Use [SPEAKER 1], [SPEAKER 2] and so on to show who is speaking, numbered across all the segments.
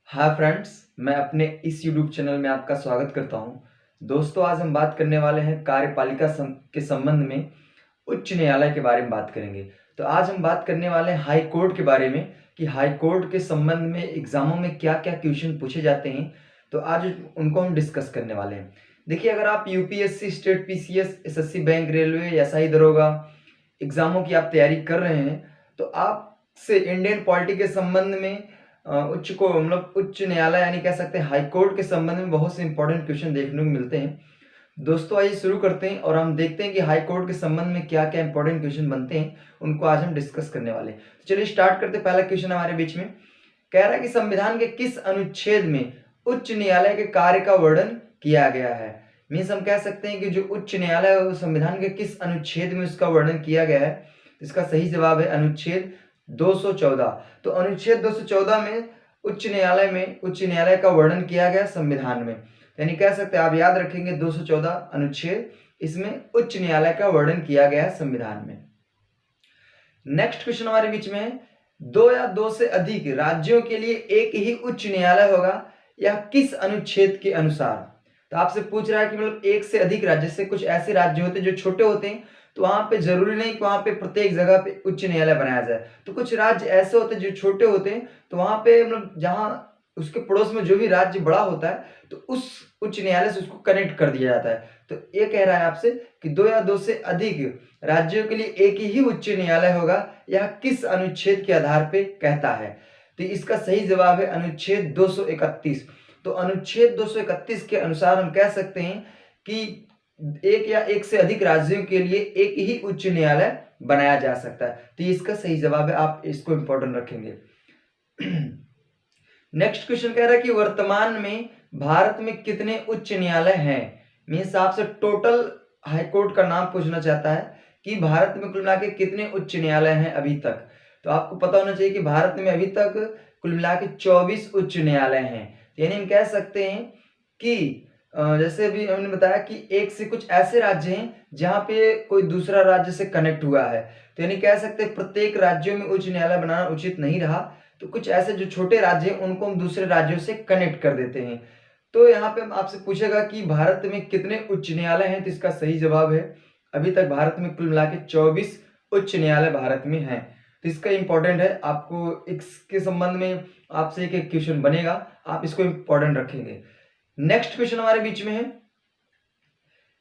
[SPEAKER 1] Hi friends, मैं अपने इस यूट्यूब चैनल में आपका स्वागत करता हूं। दोस्तों, आज हम बात करने वाले हैं कार्यपालिका के संबंध में उच्च न्यायालय के बारे में बात करेंगे। तो आज हम बात करने वाले हैं हाई कोर्ट के बारे में कि हाई कोर्ट के संबंध में एग्जामों में क्या-क्या क्वेश्चन पूछे जाते हैं। तो आज उनको हम डिस्कस करने वाले हैं। देखिए, अगर आप UPSC, state PCS, SSC, bank, railway, SI दरोगा एग्जामों की आप तैयारी कर रहे हैं, तो आपसे इंडियन पॉलिटी के संबंध में उच्च न्यायालय यानी कह सकते हैं हाई कोर्ट के संबंध में बहुत से इंपॉर्टेंट क्वेश्चन देखने को मिलते हैं। दोस्तों, आइए शुरू करते हैं और हम देखते हैं कि हाई कोर्ट के संबंध में क्या क्या इंपॉर्टेंट क्वेश्चन बनते हैं, उनको आज हम डिस्कस करने वाले हैं। चलिए स्टार्ट करते हैं। पहला क्वेश्चन हमारे बीच में कह रहा है कि संविधान के किस अनुच्छेद में उच्च न्यायालय के कार्य का वर्णन किया गया है। मीन्स हम कह सकते हैं कि जो उच्च न्यायालय है वो संविधान के किस अनुच्छेद में उसका वर्णन किया गया है। इसका सही जवाब है अनुच्छेद 214। तो अनुच्छेद 214 में उच्च न्यायालय का वर्णन किया गया संविधान में, यानी कह सकते हैं आप याद रखेंगे 214 अनुच्छेद, इसमें उच्च न्यायालय का वर्णन किया गया है संविधान में। नेक्स्ट क्वेश्चन हमारे बीच में है, दो या दो से अधिक राज्यों के लिए एक ही उच्च न्यायालय होगा, यह किस अनुच्छेद के अनुसार। तो आपसे पूछ रहा है कि मतलब एक से अधिक राज्य, से कुछ ऐसे राज्य होते हैं जो छोटे होते हैं, तो वहां पे जरूरी नहीं कि वहां पे प्रत्येक जगह पे उच्च न्यायालय बनाया जाए। तो कुछ राज्य ऐसे होते हैं जो छोटे होते हैं, तो वहां पे मतलब जहां उसके पड़ोस में जो भी राज्य बड़ा होता है, तो उस उच्च न्यायालय से उसको कनेक्ट कर दिया जाता है। तो ये कह रहा है आपसे कि दो या दो से अधिक राज्यों के लिए एक ही उच्च न्यायालय होगा, यह किस अनुच्छेद के आधार पर कहता है। तो इसका सही जवाब है अनुच्छेद 231। तो अनुच्छेद 231 के अनुसार हम कह सकते हैं कि एक या एक से अधिक राज्यों के लिए एक ही उच्च न्यायालय बनाया जा सकता है। तो इसका सही जवाब है, आप इसको इंपॉर्टेंट रखेंगे। नेक्स्ट क्वेश्चन कह रहा है कि वर्तमान में भारत में कितने उच्च न्यायालय हैं। मीन्स आपसे टोटल हाईकोर्ट का नाम पूछना चाहता है कि भारत में कुल मिला के कितने उच्च न्यायालय हैं अभी तक। तो आपको पता होना चाहिए कि भारत में अभी तक कुल मिला के 24 उच्च न्यायालय हैं। यानी हम कह सकते हैं कि जैसे अभी हमने बताया कि एक से कुछ ऐसे राज्य हैं जहां पे कोई दूसरा राज्य से कनेक्ट हुआ है, तो यानी कह सकते हैं प्रत्येक राज्यों में उच्च न्यायालय बनाना उचित नहीं रहा। तो कुछ ऐसे जो छोटे राज्य हैं उनको हम दूसरे राज्यों से कनेक्ट कर देते हैं। तो यहाँ पे हम आपसे पूछेगा कि भारत में कितने उच्च न्यायालय हैं, तो इसका सही जवाब है अभी तक भारत में कुल मिला के 24 उच्च न्यायालय भारत में हैं। तो इसका इंपॉर्टेंट है, आपको इसके संबंध में आपसे एक क्वेश्चन बनेगा, आप इसको इंपॉर्टेंट रखेंगे। नेक्स्ट क्वेश्चन हमारे बीच में है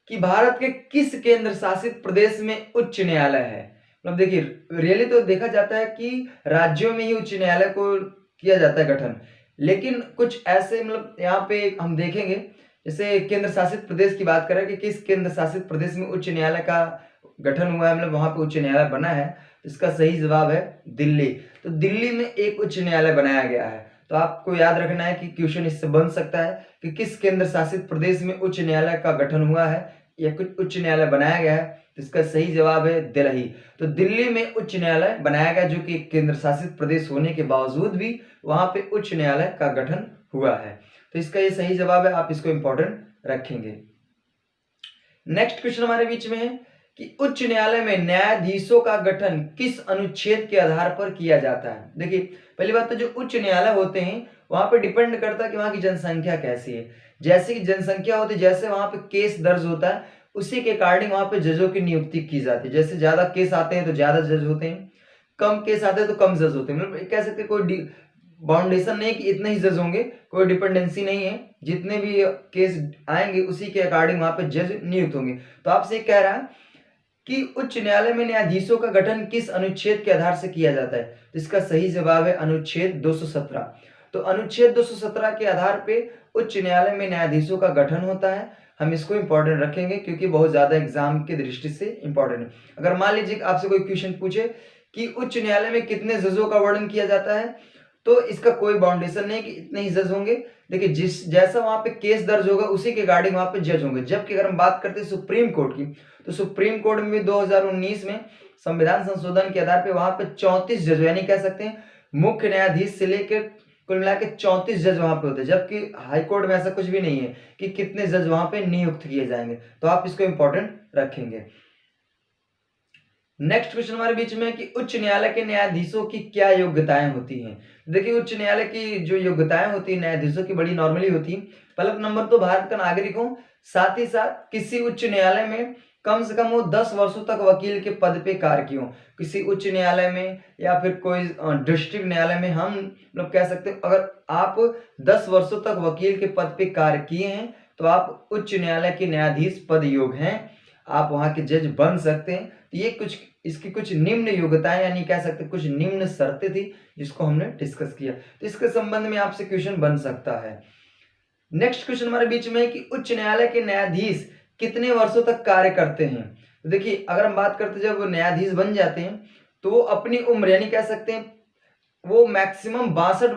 [SPEAKER 1] कि भारत के किस केंद्र शासित प्रदेश में उच्च न्यायालय है। मतलब देखिए, रियली तो देखा जाता है कि राज्यों में ही उच्च न्यायालय को किया जाता है गठन, लेकिन कुछ ऐसे मतलब यहाँ पे हम देखेंगे, जैसे केंद्र शासित प्रदेश की बात करें कि किस केंद्र शासित प्रदेश में उच्च न्यायालय का गठन हुआ है, मतलब वहां पे उच्च न्यायालय बना है। इसका सही जवाब है दिल्ली। तो दिल्ली में एक उच्च न्यायालय बनाया गया है। तो आपको याद रखना है कि क्वेश्चन इससे बन सकता है कि किस केंद्र शासित प्रदेश में उच्च न्यायालय का गठन हुआ है या कुछ उच्च न्यायालय बनाया गया है। तो इसका सही जवाब है दिल्ली। तो दिल्ली में उच्च न्यायालय बनाया गया, जो कि केंद्र शासित प्रदेश होने के बावजूद भी वहां पे उच्च न्यायालय का गठन हुआ है। तो इसका ये सही जवाब है, आप इसको इंपॉर्टेंट रखेंगे। नेक्स्ट क्वेश्चन हमारे बीच में है कि उच्च न्यायालय में न्यायाधीशों का गठन किस अनुच्छेद के आधार पर किया जाता है। देखिए, पहली बात तो जो उच्च न्यायालय होते हैं वहां पे डिपेंड करता है कि वहां की जनसंख्या कैसी है। जैसे कि जनसंख्या होती है, जैसे वहां पे केस दर्ज होता है, उसी के अकॉर्डिंग वहां पे जजों की नियुक्ति की जाती है। जैसे ज्यादा केस आते हैं तो ज्यादा जज होते हैं, कम केस आते हैं तो कम जज होते हैं। मतलब कह सकते हैं कोई बाउंडेशन नहीं कि इतने ही जज होंगे, कोई डिपेंडेंसी नहीं है, जितने भी केस आएंगे उसी के अकॉर्डिंग वहां पे जज नियुक्त होंगे। तो आपसे कह रहा है कि उच्च न्यायालय में न्यायाधीशों का गठन किस अनुच्छेद के आधार से किया जाता है। तो इसका सही जवाब है अनुच्छेद 217। तो अनुच्छेद 217 के आधार पे उच्च न्यायालय में न्यायाधीशों का गठन होता है। हम इसको इंपॉर्टेंट रखेंगे क्योंकि बहुत ज्यादा एग्जाम की दृष्टि से इंपॉर्टेंट है। अगर मान लीजिए आपसे कोई क्वेश्चन पूछे कि उच्च न्यायालय में कितने जजों का वर्णन किया जाता है, तो इसका कोई बाउंडेशन नहीं कि इतने ही जज होंगे। देखिए, जैसा वहां पे केस दर्ज होगा उसी के गार्डिंग वहां पे जज होंगे। जबकि अगर हम बात करते हैं सुप्रीम कोर्ट की, तो सुप्रीम कोर्ट में भी 2019 में संविधान संशोधन के आधार पे वहां पे 34 जज, यानी कह सकते हैं मुख्य न्यायाधीश से लेकर कुल मिला के 34 जज वहां पे होते हैं। जबकि हाईकोर्ट में ऐसा कुछ भी नहीं है कि कितने जज वहां पे नियुक्त किए जाएंगे। तो आप इसको इंपॉर्टेंट रखेंगे। नेक्स्ट क्वेश्चन हमारे बीच में है कि उच्च न्यायालय के न्यायाधीशों की क्या योग्यताएं होती हैं। देखिए उच्च न्यायालय की जो योग्यताएं होती है न्यायाधीशों की बड़ी नॉर्मली होती है। पहला नंबर तो भारत का नागरिक हो, साथ ही साथ किसी उच्च न्यायालय में कम से कम वो 10 वर्षों तक वकील के पद पे कार्य किए हों। किसी उच्च न्यायालय में या फिर कोई डिस्ट्रिक्ट न्यायालय में हम लोग कह सकते हैं अगर आप 10 वर्षों तक वकील के पद पे कार्य किए हैं तो आप उच्च न्यायालय के न्यायाधीश पद योग्य हैं, आप वहां के जज बन सकते हैं। तो ये कुछ इसकी कुछ निम्न योग्यताएं यानी कह सकते हैं कुछ निम्न शर्तें थी जिसको हमने डिस्कस किया, तो इसके संबंध में आपसे क्वेश्चन बन सकता है। नेक्स्ट क्वेश्चन हमारे बीच में है कि उच्च न्यायालय के न्यायाधीश कितने वर्षों तक कार्य करते हैं। तो देखिए अगर हम बात करते हैं जब न्यायाधीश बन जाते हैं तो वो अपनी उम्र यानी कह सकते हैं वो मैक्सिमम 62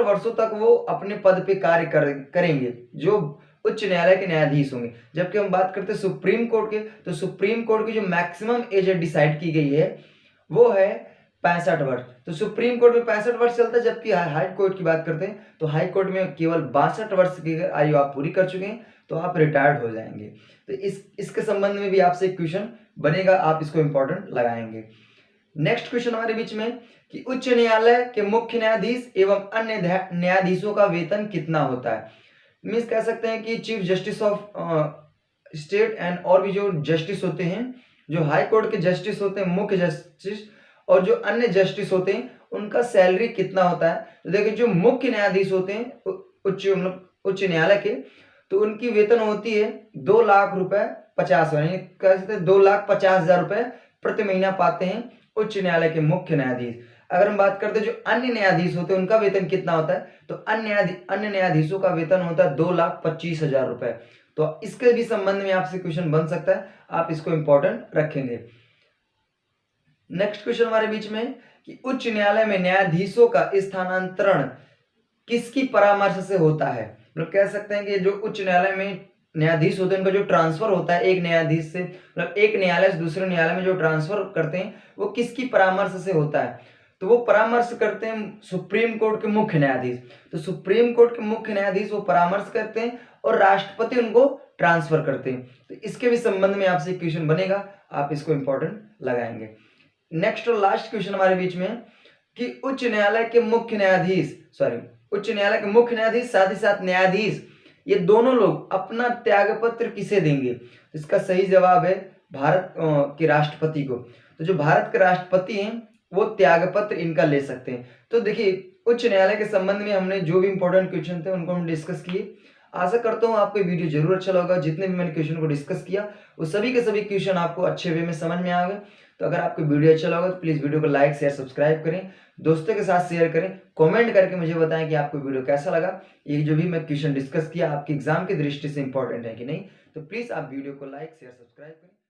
[SPEAKER 1] वर्षों तक वो अपने पद पे कार्य करेंगे जो उच्च न्यायालय के न्यायाधीश होंगे। जबकि हम बात करते हैं सुप्रीम कोर्ट के, तो सुप्रीम कोर्ट की जो मैक्सिमम एज डिसाइड की गई है वो है 65 वर्ष। तो सुप्रीम कोर्ट में 65 वर्ष चलता है, जबकि हाई कोर्ट की बात करते हैं तो हाई कोर्ट में केवल 62 वर्ष की आयु आप पूरी कर चुके हैं तो आप रिटायर्ड हो जाएंगे। तो इसके संबंध में भी आपसे क्वेश्चन बनेगा, आप इसको इंपॉर्टेंट लगाएंगे। नेक्स्ट क्वेश्चन हमारे बीच में कि उच्च न्यायालय के मुख्य न्यायाधीश एवं अन्य न्यायाधीशों का वेतन कितना होता है। मीन्स कह सकते हैं कि chief justice of state and और भी जो जस्टिस होते हैं, जो हाई कोर्ट के जस्टिस होते हैं, मुख्य जस्टिस और जो अन्य जस्टिस होते हैं उनका सैलरी कितना होता है। तो देखिए जो मुख्य न्यायाधीश होते हैं उच्च न्यायालय के, तो उनकी वेतन होती है 2,50,000 यानी कह सकते हैं 2,50,000 रुपए प्रति महीना पाते हैं उच्च न्यायालय के मुख्य न्यायाधीश। अगर हम बात करते हैं जो अन्य न्यायाधीश होते हैं उनका वेतन कितना होता है, तो अन्य न्यायाधीशों का वेतन होता है 2,25,000 रुपए। तो इसके भी संबंध में आपसे क्वेश्चन बन सकता है, आप इसको इंपॉर्टेंट रखेंगे। नेक्स्ट क्वेश्चन हमारे बीच में कि उच्च न्यायालय में न्यायाधीशों का स्थानांतरण किसकी परामर्श से होता है। मतलब कह सकते हैं कि जो उच्च न्यायालय में न्यायाधीश होते हैं उनका जो ट्रांसफर होता है एक न्यायाधीश से, मतलब एक न्यायालय से दूसरे न्यायालय में जो ट्रांसफर करते हैं वो किसकी परामर्श से होता है, तो वो परामर्श करते हैं सुप्रीम कोर्ट के मुख्य न्यायाधीश। तो सुप्रीम कोर्ट के मुख्य न्यायाधीश वो परामर्श करते हैं और राष्ट्रपति उनको ट्रांसफर करते हैं। तो इसके भी संबंध में आपसे क्वेश्चन बनेगा, आप इसको इंपॉर्टेंट लगाएंगे। नेक्स्ट और लास्ट क्वेश्चन हमारे बीच में कि उच्च न्यायालय के मुख्य न्यायाधीश साथ ही साथ न्यायाधीश ये दोनों लोग अपना त्यागपत्र किसे देंगे। इसका सही जवाब है भारत के राष्ट्रपति को। तो जो भारत के राष्ट्रपति हैं वो त्यागपत्र इनका ले सकते हैं। तो देखिए उच्च न्यायालय के संबंध में हमने जो भी इंपॉर्टेंट क्वेश्चन थे उनको हम डिस्कस किए। आशा करता हूँ आपको वीडियो जरूर अच्छा लगा। जितने भी मैंने क्वेश्चन को डिस्कस किया वो सभी के सभी क्वेश्चन आपको अच्छे वे में समझ में आ गए। तो अगर आपको वीडियो अच्छा लगा तो प्लीज वीडियो को लाइक शेयर सब्सक्राइब करें, दोस्तों के साथ शेयर करें, कमेंट करके मुझे बताएं कि आपको वीडियो कैसा लगा। ये जो भी मैं क्वेश्चन डिस्कस किया आपके एग्जाम की दृष्टि से इंपॉर्टेंट है कि नहीं, तो प्लीज आप वीडियो को लाइक शेयर सब्सक्राइब करें।